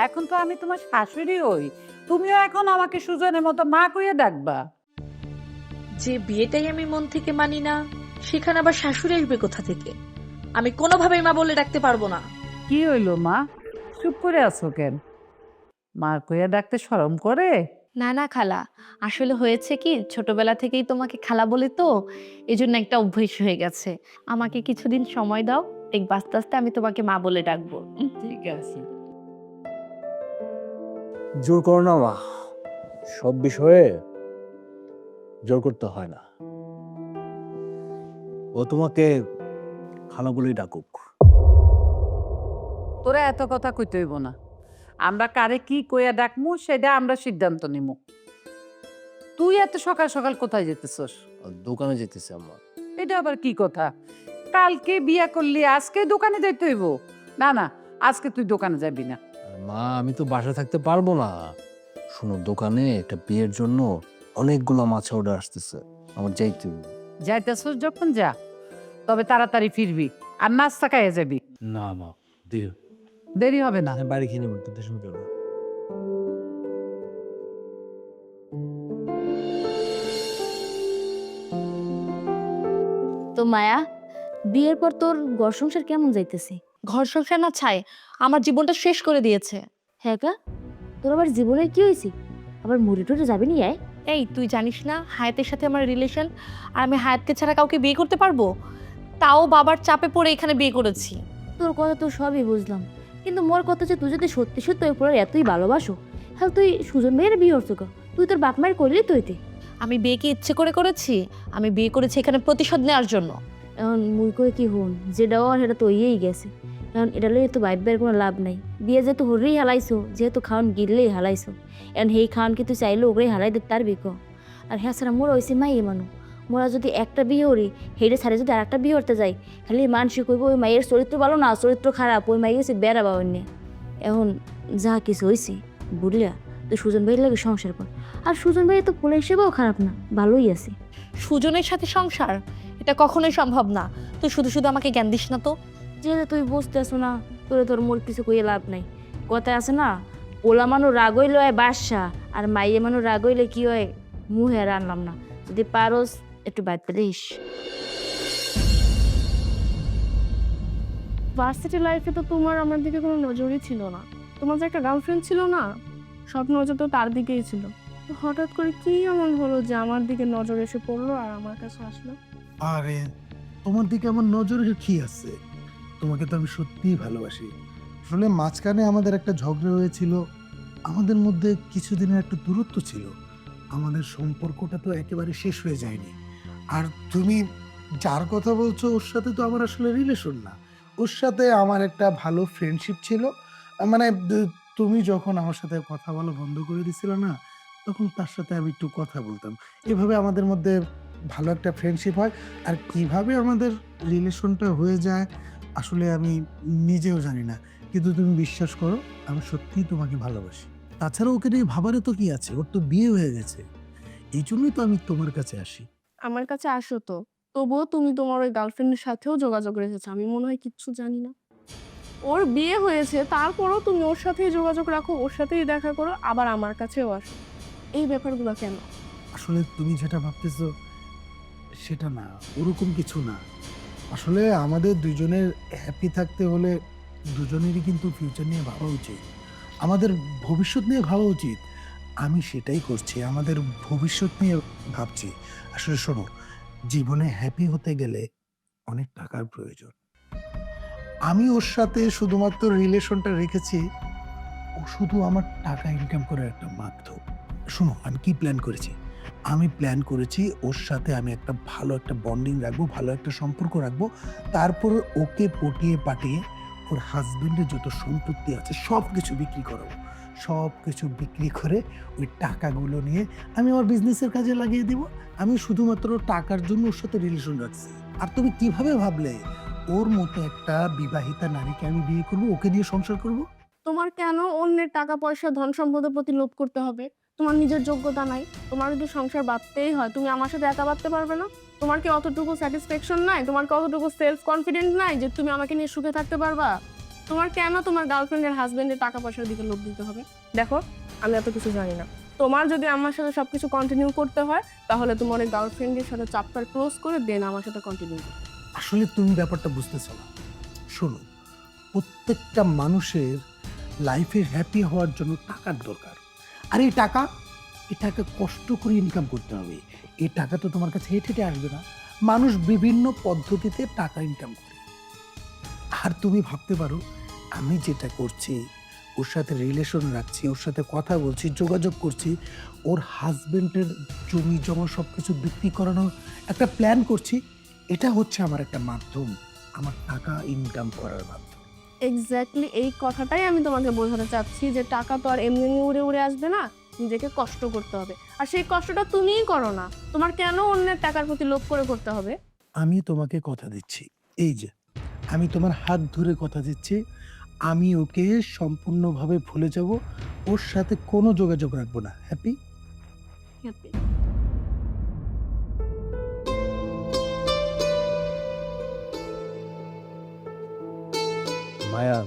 এখন তো আমি তোমার শাশুড়ি হই, তুমিও এখন আমাকে সুজনের মতো মা করে ডাকবা। যে বিয়েটাই আমি মন থেকে মানি না, সেখানে আবার শাশুড়ি আসবে কোথা থেকে? আমি কোনোভাবেই মা বলে ডাকতে পারবো না। কি হইলো মা, চুপ করে আছো কেন? মার কইয়া ডাকতে শরম করে? না না খালা, আসলে হয়েছে কি, ছোটবেলা থেকেই তোমাকে খালা বলি তো, এই জন্য একটা অভ্যাস হয়ে গেছে। আমাকে কিছুদিন সময় দাও, দেখবে আস্তে আস্তে আমি তোমাকে মা বলে ডাকবো। ঠিক আছে। জোর করো না মা, সব বিষয়ে জোর করতে হয় না। ও তোমাকে খালা বলেই ডাকুক। তোরা এত কথা কইতে হইব না, আমরা কারে কি কইয়া ডাকমু সেটা আমরা সিদ্ধান্ত নিব। তুই এত সকাল সকাল কোথায় যেতেছস? দোকানে যেতেছে আম্মা। এটা আবার কি কথা? কালকে বিয়া করলি, আজকে দোকানে যাইতে হইব? না না, আজকে তুই দোকানে যাবি না। মা, আমি তো বাসায় থাকতে পারবো না। শোনো, দোকানে একটা বিয়ের জন্য অনেকগুলো মাছ অর্ডার আসতেছে, আমার যাইতে হবে। যাইতেছস যখন যা, তবে তাড়াতাড়ি ফিরবি, আর নাস্তা খাইয়ে যাবি। না মা, দিও। দেরি হবে না। বাড়ি খেয়ে নেবো, টেনশন করো না। তো মায়া, বিয়ের পর তোর ঘর সংসার কেমন যাইতেছে? ঘর সংসার না ছাই, আমার জীবনটা শেষ করে দিয়েছে। হ্যাঁ কা, তোর আবার জীবনের কি হয়েছে? আবার মুড়ি টুড়ে যাবি নি? এই তুই জানিস না হায়াতের সাথে আমার রিলেশন, আর আমি হায়াতকে ছাড়া কাউকে বিয়ে করতে পারবো? তাও বাবার চাপে পড়ে এখানে বিয়ে করেছি। তোর কথা তো সবই বুঝলাম, কিন্তু মোর কথা যে তুই যদি সত্যি সত্যি ওই পরে এতই ভালোবাসো, তাহলে তুই সুজন ভাইয়ের বিয়ে করছো কা? তুই তোর বাপ মায়ের করলি তুইতে। আমি বিয়ে কি ইচ্ছে করে করেছি? আমি বিয়ে করেছি এখানে প্রতিশোধ নেওয়ার জন্য। এখন মুই কই কি হন, যেটা আর সেটা তো ইয়েই গেছে। এখন এটা লইয়ে তো ভাইবের কোনো লাভ নাই। বিয়ে যেহেতু হরেই হালাইছো, যেহেতু খাওয়ান গিললেই হালাইছো, এখন সেই খাওয়ান কি তুই চাইলে ওগুলোই হালাই দিতে পারবি ক? আর হ্যাঁ ছাড়া মোরা হয়েছে মাইয়ে মানুষ, মোরা যদি একটা বিয়ে করি, হেঁটে ছাড়ে যদি আর একটা বিয়ে করতে যাই, খালি মানুষ কইব ওই মাইয়ের চরিত্র ভালো না, চরিত্র খারাপ, ওই মাইয়ে হচ্ছে বেড়া বা অন্য। এখন যা কিছু হয়েছে বুড়িয়া, তুই সুজন ভাইয়ের লাগে সংসার কর। আর সুজন ভাই তো পোলা হিসেবেও খারাপ না, ভালোই আছে। সুজনের সাথে সংসার, এটা কখনোই সম্ভব না। তুই শুধু শুধু আমাকে জ্ঞান দিস না তো। যেহেতু তুই বুঝতেছো না, তোরে তোর মোর কিছু কইয়ে লাভ নাই। কথায় আছে না, পোলা মানুষ রাগ হইলে হয় বাসা, আর মাইয়ে মানুষ রাগ হইলে কি হয় মুহে রানলাম না। যদি পারোস একটু বাদ পেলিস। ভার্সিটি লাইফে তো তোমার আমার দিকে কোনো নজরই ছিল না। তোমার যে একটা গার্লফ্রেন্ড ছিল না, সব নজর তো তার দিকেই ছিল। তো হঠাৎ করে কি এমন হলো যে আমার দিকে নজর এসে পড়লো আর আমার কাছে আসলো? আরে তোমার দিকে আমার নজরে কি আছে? তোমাকে তো আমি সত্যিই ভালোবাসি। আসলে মাঝখানে আমাদের একটা ঝগড়া হয়েছিল, আমাদের মধ্যে কিছুদিনের একটা দূরত্ব ছিল, আমাদের সম্পর্কটা তো একেবারে শেষ হয়ে যায়নি। আর তুমি যার কথা বলছো ওর সাথে তো আমার আসলে রিলেশন না, ওর সাথে আমার একটা ভালো ফ্রেন্ডশিপ ছিল। মানে তুমি যখন আমার সাথে কথা বলা বন্ধ করে দিছিলে না, তখন তার সাথে আমি একটু কথা বলতাম। এভাবে আমাদের মধ্যে ভালো একটা ফ্রেন্ডশিপ হয়। আর কিভাবে আমাদের রিলেশনটা হয়ে যায় আসলে আমি নিজেও জানি না, কিন্তু তুমি বিশ্বাস করো আমি সত্যিই তোমাকে ভালোবাসি। তাছাড়া ওকে নিয়ে ভাবারে তো কি আছে, ওর তো বিয়ে হয়ে গেছে। এই জন্যই তো আমি তোমার কাছে আসি। আমার কাছে আসো তো, তবুও তুমি তোমার ওই গার্লফ্রেন্ডের সাথেও যোগাযোগ রেখেছো, আমি মনে হয় কিচ্ছু জানি না। ওর বিয়ে হয়েছে, তারপরও তুমি ওর সাথেই যোগাযোগ রাখো, ওর সাথেই দেখা করো, আবার আমার কাছেও আসো। এই ব্যাপারগুলো কেন? আসলে তুমি যেটা ভাবতেছো সেটা না, ওরকম কিছু না। আসলে আমাদের দুজনের হ্যাপি থাকতে হলে দুজনেরই কিন্তু ফিউচার নিয়ে ভাবা উচিত, আমাদের ভবিষ্যৎ নিয়ে ভাবা উচিত। আমি সেটাই করছি, আমাদের ভবিষ্যৎ নিয়ে ভাবছি। আসলে শোনো, জীবনে হ্যাপি হতে গেলে অনেক টাকার প্রয়োজন। আমি ওর সাথে শুধুমাত্র রিলেশনটা রেখেছি, ও শুধু আমার টাকা ইনকাম করার একটা মাধ্যম। শোনো, আমি কি প্ল্যান করেছি? আমি প্ল্যান করেছি ওর সাথে আমি একটা ভালো একটা বন্ডিং রাখবো, ভালো একটা সম্পর্ক রাখবো। তারপর ওকে পটিয়ে পাঠিয়ে ওর হাজবেন্ডের যত সম্পত্তি আছে সব কিছু বিক্রি করাবো। সব কিছু বিক্রি করে ওই টাকাগুলো নিয়ে আমি আমার বিজনেসের কাজে লাগিয়ে দিব। আমি শুধুমাত্র টাকার জন্য ওর সাথে রিলেশন রাখছি। আর তুমি কিভাবে ভাবলে ওর মতো একটা বিবাহিতা নারীকে আমি বিয়ে করবো, ওকে দিয়ে সংসার করব? তোমার কেন অন্যের টাকা পয়সা ধন সম্পদের প্রতি লোভ করতে হবে? তোমার নিজের যোগ্যতা নাই? তোমার যদি সংসার বাঁধতেই হয়, তুমি আমার সাথে একা বাঁধতে পারবে না? তোমার কি অতটুকু স্যাটিসফ্যাকশন নাই? তোমার কি অতটুকু সেলফ কনফিডেন্স নাই যে তুমি আমাকে নিয়ে সুখে থাকতে পারবা? তোমার কেন তোমার গার্লফ্রেন্ডের হাজবেন্ডের টাকা পয়সার দিকে লোভ দিতে হবে? দেখো, আমি এত কিছু জানি না। তোমার যদি আমার সাথে সবকিছু কন্টিনিউ করতে হয়, তাহলে তোমার ওই গার্লফ্রেন্ডের সাথে চ্যাপ্টার ক্লোজ করে দেন আমার সাথে কন্টিনিউ করো। আসলে তুমি ব্যাপারটা বুঝতেছো না। শোনো, প্রত্যেকটা মানুষের লাইফে হ্যাপি হওয়ার জন্য টাকার দরকার। আর এই টাকা কষ্ট করে ইনকাম করতে হবে। এই টাকা তো তোমার কাছে হেঁটে হেঁটে আসবে না। মানুষ বিভিন্ন পদ্ধতিতে টাকা ইনকাম করে। আর তুমি ভাবতে পারো আমি যেটা করছি, ওর সাথে রিলেশন রাখছি, ওর সাথে কথা বলছি, যোগাযোগ করছি, ওর হাজবেন্ডের জমি জমা সব কিছু বিক্রি করানোর একটা প্ল্যান করছি, এটা হচ্ছে আমার একটা মাধ্যম, আমার টাকা ইনকাম করার মাধ্যম। এক্স্যাক্টলি এই কথাটাই আমি তোমাকে বোঝাতে চাচ্ছি যে টাকা তো আর এমনি এমনি উড়ে উড়ে আসবে না, নিজেকে কষ্ট করতে হবে। আর সেই কষ্টটা তুমিই করো না, তোমার কেন অন্যের টাকার প্রতি লোভ করে করতে হবে? আমি তোমাকে কথা দিচ্ছি, এই যে আমি তোমার হাত ধরে কথা দিচ্ছি, আমি ওকে সম্পূর্ণভাবে ভুলে যাব, ওর সাথে কোনো যোগাযোগ রাখবো না। হ্যাপি? মায়া,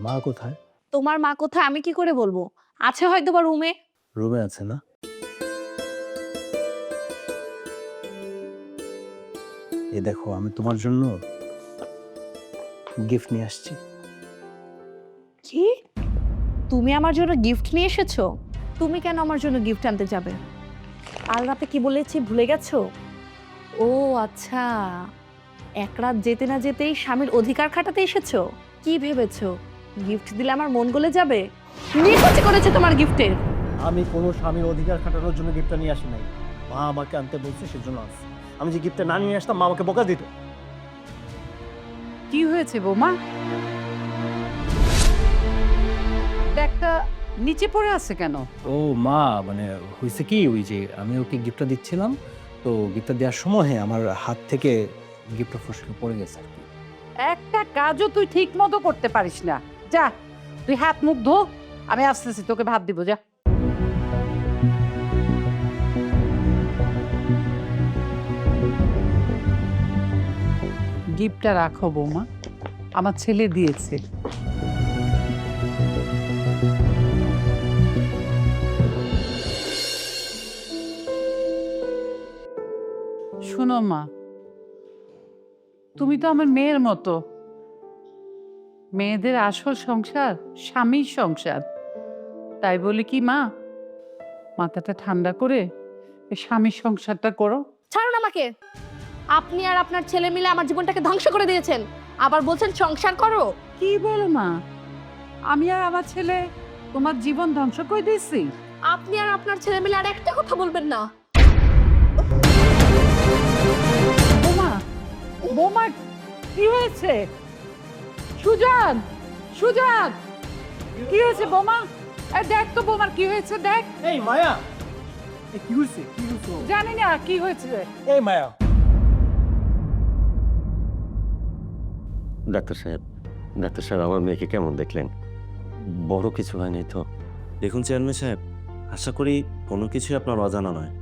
মা কোথায়? তোমার মা কোথায় আমি কি করে বলবো? আছে হয়তো বা রুমে। রুমে আছে না? এই দেখো, আমি তোমার জন্য গিফট নিয়ে আসছি। কি? তুমি আমার জন্য গিফট নিয়ে এসেছো? তুমি কেন আমার জন্য গিফট আনতে যাবে? কাল রাতে কি বলেছি ভুলে গেছো? ও আচ্ছা, এক রাত যেতে না যেতেই স্বামীর অধিকার খাটাতে এসেছো? কি ভেবেছো গিফট দিলে আমার মন গলে যাবে? নিকুচি করেছে তোমার গিফটের। আমি কোনো স্বামীর অধিকার খাটানোর জন্য গিফটটা নিয়ে আসি নাই। মা আমাকে আনতে বলছে, সেজন্য আসছি। আমি যে গিফটটা না নিয়ে আসতাম, মা আমাকে বকা দিত। কি হয়েছে বৌমা? ব্যাগটা নিচে পড়ে আছে কেন? ও মা, মানে হয়েছে কি, ওই যে আমি ওকে গিফটটা দিচ্ছিলাম, তো গিফটটা দেওয়ার সময় আমার হাত থেকে গিফটটা ফসকে পড়ে গেছে আর কি। একটা কাজও তুই ঠিক মতো করতে পারিস না। যা, তুই হাত মুখ ধো, আমি আসতেছি, তোকে ভাত দিব। যা। গিফটটা রাখো বৌমা। আমার ছেলে দিয়েছে। শোনো মা, তুমি তো আমার মেয়ের মতো। মেয়েদের আসল সংসার স্বামীর সংসার। তাই বলি কি মা, মাথাটা ঠান্ডা করে এই স্বামীর সংসারটা করো। ছাড়ুন আমাকে। আপনি আর আপনার ছেলে মিলে আমার জীবনটাকে ধ্বংস করে দিয়েছেন, আবার বলছেন সংসার করো। কি বলো মা, আমি আর আমার ছেলে তোমার জীবন ধ্বংস করে দিয়েছি? আপনি আর আপনার ছেলে মিলে আর একটা কথা বলবেন না। বোমা, বোমা, কি হয়েছে? সুজান, সুজান, কি হয়েছে বোমা? দেখ তো বোমার কি হয়েছে, দেখ। এই মায়া, কি হয়েছে? কি হয়েছে? জানি না কি হয়েছে। এই মায়া, ডাক্তার সাহেব, ডাক্তার সাহেব, আমার মেয়েকে কেমন দেখলেন? বড় কিছু হয়নি তো? দেখুন চেয়ারম্যান সাহেব, আশা করি কোনো কিছুই আপনার অজানা নয়।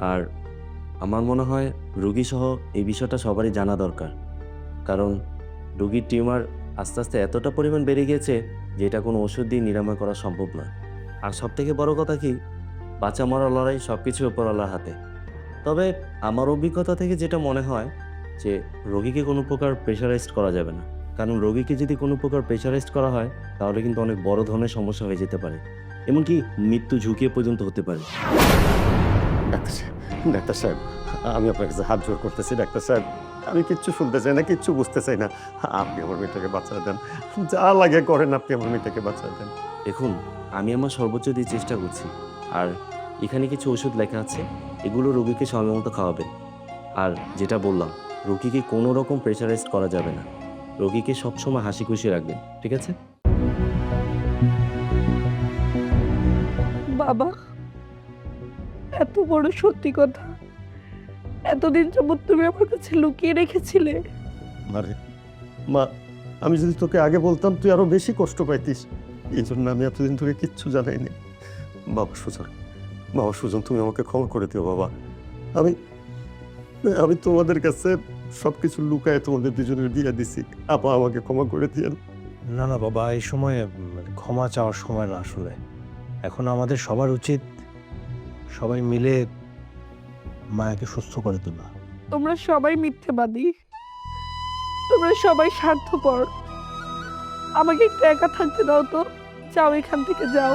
আর আমার মনে হয় রোগী সহ এই বিষয়টা সবারই জানা দরকার, কারণ রোগীর টিউমার আস্তে আস্তে এতটা পরিমাণ বেড়ে গিয়েছে যে এটা কোনো ওষুধ দিয়ে নিরাময় করা সম্ভব নয়। আর সবথেকে বড় কথা কি, বাঁচা মরার লড়াই সব কিছু উপরওয়ালার হাতে। তবে আমার অভিজ্ঞতা থেকে যেটা মনে হয় যে রোগীকে কোনো প্রকার প্রেশারাইজড করা যাবে না, কারণ রোগীকে যদি কোনো প্রকার প্রেশারাইজড করা হয় তাহলে কিন্তু অনেক বড় ধরনের সমস্যা হয়ে যেতে পারে, এমনকি মৃত্যু ঝুঁকিয়ে পর্যন্ত হতে পারে। ডাক্তার সাহেব, ডাক্তার সাহেব, আমি আপনার কাছে হাত জোর করতেছি ডাক্তার সাহেব, আমি কিচ্ছু শুনতে চাই না, কিচ্ছু বুঝতে চাই না। আপনি আমার মেয়েটাকে বাঁচায় দেন, যা লাগে করেন, আপনি আমার মেয়েটাকে বাঁচায় দেন। দেখুন, আমি আমার সর্বোচ্চ দিয়ে চেষ্টা করছি। আর এখানে কিছু ওষুধ লেখা আছে, এগুলো রোগীকে সময় মতো খাওয়াবেন। আর যেটা বললাম, রোগীকে কোনো রকম প্রেশারাইজ করা যাবে না, রোগীকে সবসময় হাসি খুশি রাখবেন, ঠিক আছে? বাবা, এত বড় সত্যি কথা এতদিন যাবত তুমি আমার কাছে লুকিয়ে রেখেছিলে। আরে মা, আমি যদি তোকে আগে বলতাম তুই আরো বেশি কষ্ট পাইতিস, এই জন্য আমি এতদিন তোকে কিচ্ছু জানাইনি। বাবা সুজন, বাবা সুজন, তুমি আমাকে ক্ষমা করে দিও বাবা। আমি আমি তোমাদের কাছে সবকিছু লুকায় তোমাদের দুজনের বিয়ে দিছি, আপা আমাকে ক্ষমা করে দিয়েন। না না বাবা, এই সময়ে ক্ষমা চাওয়ার সময় না আসলে। এখন আমাদের সবার উচিত সবাই মিলে মায়াকে সুস্থ করে তোলা। তোমরা সবাই মিথ্যেবাদী, তোমরা সবাই স্বার্থপর। আমাকে একটু একা থাকতে দাও তো, যাও এখান থেকে যাও।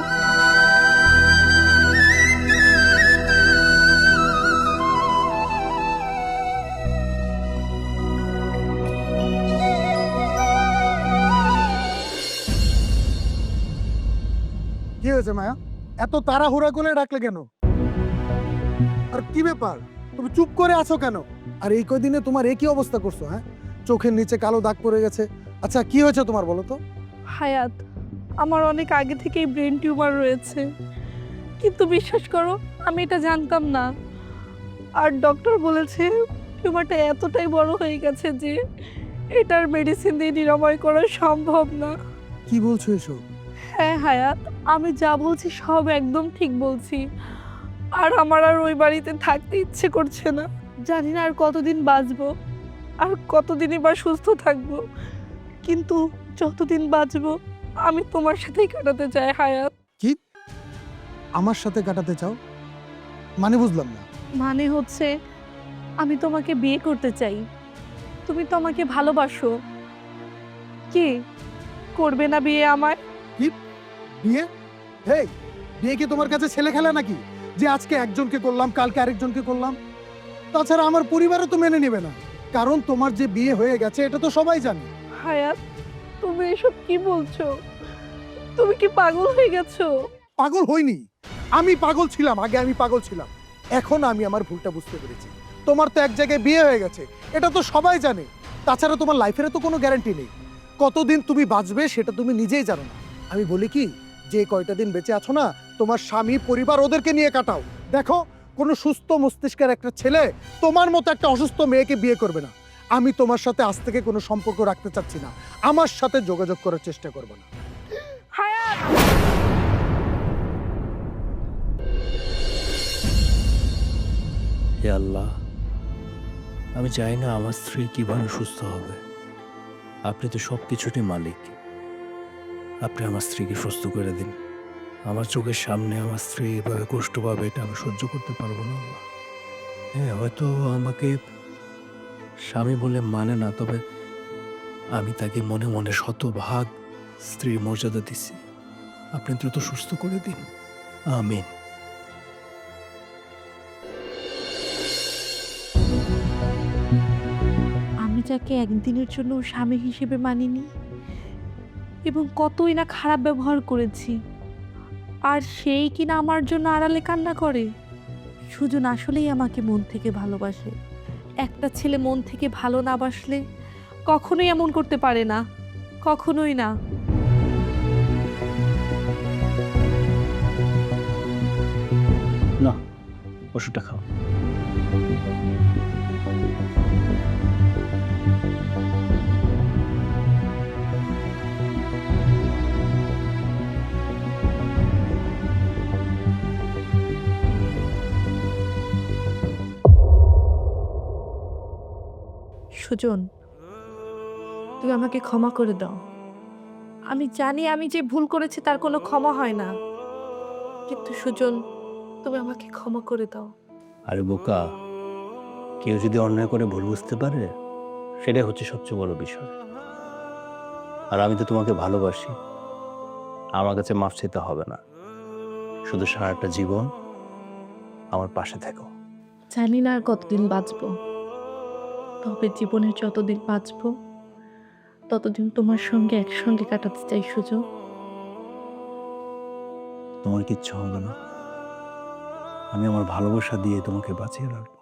কি হয়েছে মায়া, এত তাড়াহুড়া করে ডাকলে কেন? আর কি ব্যাপার, তুমি চুপ করে আছো কেন? আর এই কয়দিনে তোমার একই অবস্থা করছো, হ্যাঁ? চোখের নিচে কালো দাগ পড়ে গেছে। আচ্ছা কি হয়েছে তোমার বলো তো? হায়াত, আমার অনেক আগে থেকেই ব্রেন টিউমার রয়েছে, কিন্তু বিশ্বাস করো আমি এটা জানতাম না। আর ডক্টর বলেছে টিউমারটা এতটাই বড় হয়ে গেছে যে এটার মেডিসিন দিয়ে নিরাময় করা সম্ভব না। কি বলছো এসব? হ্যাঁ হায়াত, আমি যা বলছি সব একদম ঠিক বলছি। আর আমার আর ওই বাড়িতে থাকতে ইচ্ছে করছে না। জানি না আর কতদিন বাঁচবো, আর কতদিনই বা সুস্থ থাকবো, কিন্তু যতদিন বাঁচবো আমি তোমার সাথেই কাটাতে চাই হায়াত। কি আমার সাথে কাটাতে চাও? মানে বুঝলাম না। মানে হচ্ছে আমি তোমাকে বিয়ে করতে চাই, তুমি তো আমাকে ভালোবাসো। কি করবে না বিয়ে আমায়? বিয়ে? হেই, বিয়ে কি তোমার কাছে ছেলে খেলা নাকি, যে আজকে একজনকে করলাম কালকে আরেকজনকে করলাম? তাছাড়া আমার পরিবারও তো মেনে নেবে না, কারণ তোমার যে বিয়ে হয়ে গেছে এটা তো সবাই জানে। হায়াত, তুমি এসব কি বলছো? তুমি কি পাগল হয়ে গেছো? পাগল হইনি, আমি পাগল ছিলাম, আগে আমি পাগল ছিলাম, এখন আমি আমার ভুলটা বুঝতে পেরেছি। তোমার তো এক জায়গায় বিয়ে হয়ে গেছে, এটা তো সবাই জানে। তাছাড়া তোমার লাইফের তো কোনো গ্যারান্টি নেই, কতদিন তুমি বাঁচবে সেটা তুমি নিজেই জানো না। আমি বলি কি, যে কয়টা দিন বেঁচে আছো না, তোমার স্বামী পরিবার ওদেরকে নিয়ে কাটাও। দেখো, কোনো সুস্থ মস্তিষ্কের একটা ছেলে তোমার মতো একটা অসুস্থ মেয়েকে বিয়ে করবে না। আমি তোমার সাথে আজ থেকে কোনো সম্পর্ক রাখতে চাচ্ছি না, আমার সাথে যোগাযোগ করার চেষ্টা করবে না। হায়াত, হে আল্লাহ, আমি চাই না আমার স্ত্রী কিভাবে সুস্থ হবে, আপনি তো সব কিছুরই মালিক। আপনি আমার স্ত্রীকে সুস্থ করে দিন। আমার চোখের সামনে আমার স্ত্রী এভাবে কষ্ট পাবে, এটা আমি সহ্য করতে পারবো না আল্লাহ। হ্যাঁ, হয়তো আমাকে স্বামী বলে মানে না, তবে আমি তাকে মনে মনে শতভাগ স্ত্রীর মর্যাদা দিছি। আপনি দ্রুত সুস্থ করে দিন, আমিন। আমি যাকে একদিনের জন্য স্বামী হিসেবে মানিনি এবং কতই না খারাপ ব্যবহার করেছি, আর সেই কিনা আমার জন্য আড়ালে কান্না করে। সুজন আসলেই আমাকে মন থেকে ভালোবাসে। একটা ছেলে মন থেকে ভালো না বাসলে কখনোই এমন করতে পারে না, কখনোই না। না, ওষুধটা খাও। সুজন, তুমি আমাকে ক্ষমা করে দাও। আমি জানি আমি যে ভুল করেছি তার কোনো ক্ষমা হয় না, কিন্তু সুজন, তুমি আমাকে ক্ষমা করে দাও। আরে বোকা, কেউ যদি অন্যায় করে ভুল বুঝতে পারে, সেটাই হচ্ছে সবচেয়ে বড় বিষয়। আর আমি তো তোমাকে ভালোবাসি, আমার কাছে মাফ চাইতে হবে না। শুধু সারাটা জীবন আমার পাশে থেকো। জানি না আর কতদিন বাঁচবো, তবে জীবনের যতদিন বাঁচবো ততদিন তোমার সঙ্গে একসঙ্গে কাটাতে চাই সুজন। তোমার কিচ্ছু হবে না, আমি আমার ভালোবাসা দিয়ে তোমাকে বাঁচিয়ে রাখবো।